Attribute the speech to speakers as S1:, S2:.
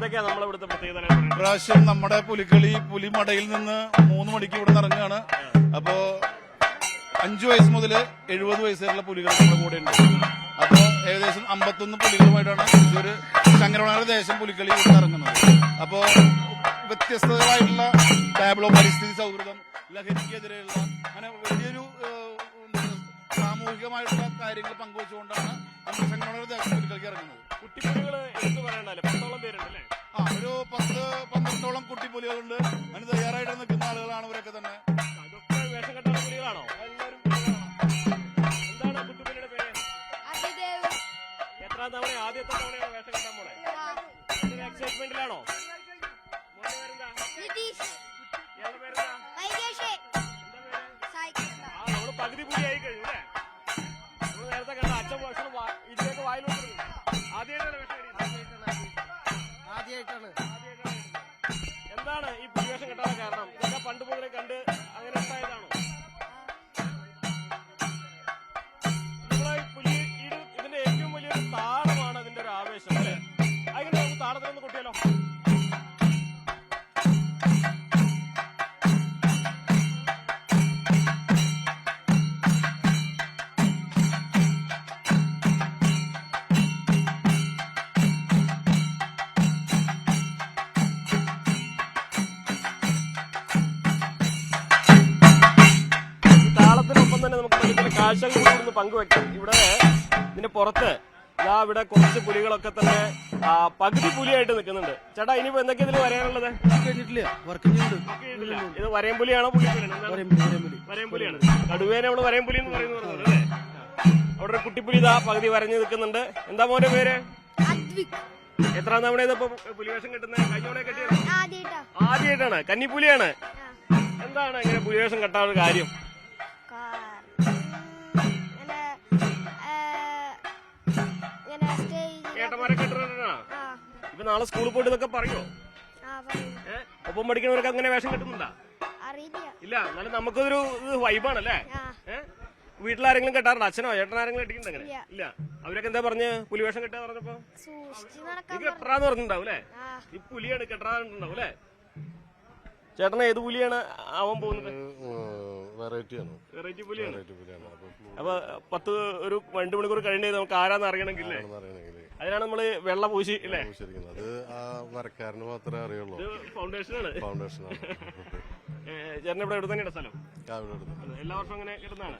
S1: എന്തൊക്കെയാ നമ്മളെ ഇവിടുത്തെ പ്രത്യേകത?
S2: ഇപ്രാവശ്യം നമ്മുടെ പുലിക്കളി പുലിമടയിൽ നിന്ന് 3 മണിക്ക് ഇവിടെ ഇറങ്ങുകയാണ്. അപ്പോ 5 വയസ്സ് മുതൽ 70 വയസ്സ് വരെയുള്ള പുലികൾ നമ്മുടെ കൂടെ ഉണ്ട്. അപ്പോ ഏകദേശം 51 പുലികളുമായിട്ടാണ് ഒരു ശങ്കരവണ ദേശം പുലിക്കളി ഇവിടെ ഇറങ്ങുന്നത്. അപ്പോ വ്യത്യസ്തമായിട്ടുള്ള ടാബ്ലോ, പരിസ്ഥിതി സൗഹൃദം, ലഹരിക്കെതിരെയുള്ള അങ്ങനെ വലിയൊരു സാമൂഹികമായിട്ടുള്ള കാര്യങ്ങൾ പങ്കുവച്ചുകൊണ്ടാണ് നമ്മൾ ശങ്കരവണ ദേശം പുലിക്കളിക്ക് ഇറങ്ങുന്നത്.
S1: കുട്ടിപ്പുലികള് എടുത്തു പറയണ്ടല്ലേ, 10ഓളം പേരുണ്ടല്ലേ?
S2: ഒരു 10-12ഓളം കുട്ടിപ്പുലികളുണ്ട്. അതിന് തയ്യാറായിട്ട് നിൽക്കുന്ന ആളുകളാണ് ഇവരൊക്കെ തന്നെ.
S1: അതൊക്കെ വേഷം കെട്ടുന്ന പുലികളാണോ? എല്ലാവരും എന്താണ് കുട്ടിപ്പുലിയുടെ പേര്? എത്രാം തവണ? ആദ്യത്തെ തവണയാണ് വേഷം കെട്ടാൻ പോണേ? എക്സൈറ്റ്മെന്റിലാണോ? നമ്മള് പകുതി പുലി ആയി കഴിഞ്ഞു അല്ലേ? നമ്മള് നേരത്തെ കണ്ട അച്ഛൻ ഭക്ഷണം ഇതിലേക്ക് വായിലോട്ട് ആദ്യമായിട്ടാണ് വേഷം
S3: ആദ്യമായിട്ടാണ്.
S1: എന്താണ് ഈ പുലിവേഷം കെട്ടാൻ കാരണം? ഇതൊക്കെ പണ്ട് മുതലേ കണ്ട് അങ്ങനെ ഉണ്ടായതാണോ? നമ്മളെ പുലി ഇതിന്റെ ഏറ്റവും വലിയൊരു താളമാണ് അതിന്റെ ഒരു ആവേശം അല്ലേ? അങ്ങനെ നമുക്ക് താളത്തിലൊന്ന് കൊട്ടിയാലോ? താളത്തിനൊപ്പം തന്നെ നമുക്ക് ഇതിന്റെ കാഴ്ചകൾ കൂടി ഒന്ന് പങ്കുവെക്കാം. ഇവിടെ ഇതിന്റെ പുറത്ത് ഇവിടെ കുറച്ച് പുലികളൊക്കെ തന്നെ പകുതി പുലിയായിട്ട് നിൽക്കുന്നുണ്ട്. ചേട്ടാ, ഇനിയിപ്പോ എന്തൊക്കെയാ ഇതിൽ വരാനുള്ളത്? ഇത് വരയമ്പുലിയാണോ പുലിപ്പുലിയാണോ? വരയമ്പുലിയാണ്. കടുവേനെ നമ്മള് വരയമ്പുലി എന്ന് പറയുന്നത് അല്ലേ? അവിടെ ഒരു കുട്ടിപ്പുലി ഇതാ പകുതി വരഞ്ഞു നിൽക്കുന്നുണ്ട്. എന്താ മോന്റെ പേര്? എത്രാം തവണ ഇതിപ്പോ പുലിവേഷം കെട്ടുന്നത്? കഴിഞ്ഞോടെ കെട്ടിയത്? ആദ്യമായിട്ടാണ്. കന്നിപ്പുലിയാണ്. എന്താണ് ഇങ്ങനെ പുലിവേഷം കെട്ടാനുള്ള കാര്യം? ഏട്ടന്മാരെ കെട്ടുന്ന ഇപ്പൊ നാളെ സ്കൂളിൽ പോയിട്ട് ഇതൊക്കെ പറയോ? ഒപ്പം പഠിക്കുന്നവരൊക്കെ അങ്ങനെ വേഷം കെട്ടുന്നുണ്ടാ? ഇല്ല, എന്നാലും നമുക്കൊരു വൈബാണല്ലേ? വീട്ടിലാരെങ്കിലും കെട്ടാറുണ്ടോ? അച്ഛനോ ചേട്ടനാരെങ്കിലും കെട്ടിക്കുന്നുണ്ട്? അങ്ങനെ ഇല്ല. അവരൊക്കെ എന്താ പറഞ്ഞ് പുലിവേഷം കെട്ടാ പറഞ്ഞപ്പോ? നീ കെട്ടാന്ന് പറഞ്ഞിട്ടുണ്ടാവും അല്ലേ? ഈ പുലിയാണ് കെട്ടാറുണ്ടാവും അല്ലേ? ചേട്ടന് ഏത് പുലിയാണ് ആവാൻ പോകുന്നത്? വെറൈറ്റി പുലിയാണ്. അപ്പൊ 2 മണിക്കൂർ കഴിഞ്ഞ് നമുക്ക് ആരാന്ന് അറിയണമെങ്കിൽ അതിനാണ് നമ്മള് വെള്ള പൂശി അല്ലേ?
S4: അത് ആ വരക്കാരന് മാത്രമേ അറിയുള്ളൂ.
S1: ഫൗണ്ടേഷനാണ്. ചേട്ടൻ ഇവിടെ എവിടെ തന്നെയാണ് സ്ഥലം? എല്ലാ വർഷവും അങ്ങനെ കിട്ടുന്നതാണ്.